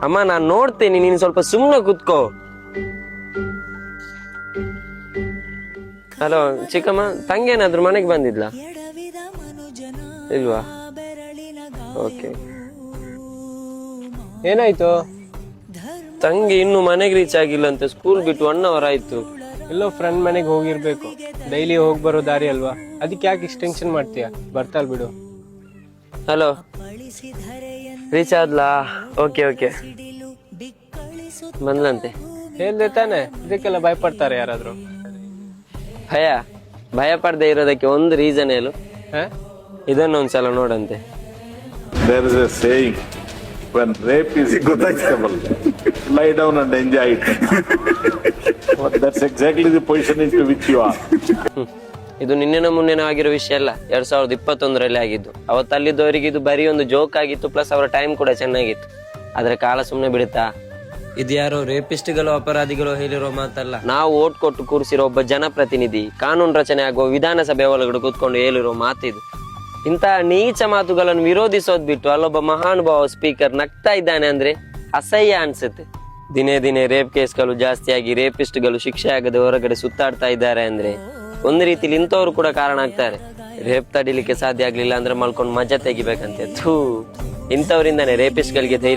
ಅಮ್ಮ ನಾನ್ ನೋಡ್ತೇನೆ, ನೀನ್ ಸ್ವಲ್ಪ ಸುಮ್ನೆ ಕುತ್ಕೋ. ಹಲೋ ಚಿಕ್ಕಮ್ಮ, ತಂಗೇನಾದ್ರು ಮನೆಗೆ ಬಂದಿದ್ಲಾ? ಇಲ್ವಾ? ಓಕೆ. ಏನಾಯ್ತು? ತಂಗಿ ಇನ್ನು ಮನೆಗೆ ರೀಚ್ ಆಗಿಲ್ಲ ಅಂತ, ಸ್ಕೂಲ್ ಬಿಟ್ಟು 1 hour ಆಯ್ತು. ಎಲ್ಲೋ ಫ್ರೆಂಡ್ ಮನೆಗೆ ಹೋಗಿರ್ಬೇಕು, ಡೈಲಿ ಹೋಗಿ ಬರೋ ದಾರಿ ಅಲ್ವಾ, ಅದಕ್ಕೆ ಯಾಕೆ ಇಷ್ಟು ಟೆನ್ಷನ್ ಮಾಡ್ತೀಯ? ಬರ್ತಾಲ್ ಬಿಡು. ಹಲೋ, ರೀಚ್ ಆದ್ಲಾ? ಓಕೆ ಓಕೆ, ಬಂದ್ಲಂತೆ. ಹೇಳ್ದೆ ತಾನೆ, ಇದಕ್ಕೆಲ್ಲ ಭಯಪಡ್ತಾರೆ ಯಾರಾದ್ರೂ? ಭಯ ಪಡದೆ ಇರೋದಕ್ಕೆ ಒಂದು ರೀಸನ್ ಹೇಳು. ಇದನ್ನೊಂದ್ಸಲ ನೋಡಂತೆ. There is a saying, when rape is inevitable, lie down and enjoy it. That's exactly the position into which you are. ಇದು ನಿನ್ನೆನ ಮುನ್ನೆನ ಆಗಿರೋ ವಿಷಯ ಅಲ್ಲ, 2021ರಲ್ಲಿ ಆಗಿದ್ದು. ಅವತ್ತಲ್ಲಿದ್ದವರಿಗೆ ಇದು ಬರೀ ಒಂದು ಜೋಕ್ ಆಗಿತ್ತು, ಪ್ಲಸ್ ಅವರ ಟೈಮ್ ಕೂಡ ಚೆನ್ನಾಗಿತ್ತು. ಆದ್ರೆ ಕಾಲ ಸುಮ್ನೆ ಬಿಡುತ್ತಾ? ಇದು ಯಾರೋ ರೇಪಿಸ್ಟ್ಗಳು ಅಪರಾಧಿಗಳು ಹೇಳಿರೋ ಮಾತಲ್ಲ. ನಾವು ಓಟ್ ಕೊಟ್ಟು ಕೂರಿಸಿರೋ ಒಬ್ಬ ಜನಪ್ರತಿನಿಧಿ ಕಾನೂನು ರಚನೆ ಆಗುವ ವಿಧಾನಸಭೆ ಒಳಗಡೆ ಕೂತ್ಕೊಂಡು ಹೇಳಿರೋ ಮಾತಿದು. ಇಂತಹ ನೀಚ ಮಾತುಗಳನ್ನು ವಿರೋಧಿಸೋದ್ ಬಿಟ್ಟು ಅಲ್ಲೊಬ್ಬ ಮಹಾನುಭಾವ ಸ್ಪೀಕರ್ ನಗ್ತಾ ಇದ್ದಾನೆ ಅಂದ್ರೆ ಅಸಹ್ಯ ಅನ್ಸುತ್ತೆ. ದಿನೇ ದಿನೇ ರೇಪ್ ಕೇಸ್ಗಳು ಜಾಸ್ತಿಯಾಗಿ ರೇಪಿಸ್ಟ್ಗಳು ಶಿಕ್ಷೆ ಆಗದೆ ಹೊರಗಡೆ ಸುತ್ತಾಡ್ತಾ ಇದ್ದಾರೆ ಅಂದ್ರೆ ಒಂದು ರೀತಿಲಿ ಇಂಥವ್ರು ಕೂಡ ಕಾರಣ ಆಗ್ತಾರೆ. ರೇಪ್ ತಡಿಲಿಕ್ಕೆ ಸಾಧ್ಯ ಆಗ್ಲಿಲ್ಲ ಅಂದ್ರೆ ಮಲ್ಕೊಂಡು ಮಜಾ ತೆಗಿಬೇಕಂತೆ. ಇಂಥವ್ರಿಂದಾನೆ ರೇಪಿಸ್ಟ್ಗಳಿಗೆ ಧೈರ್ಯ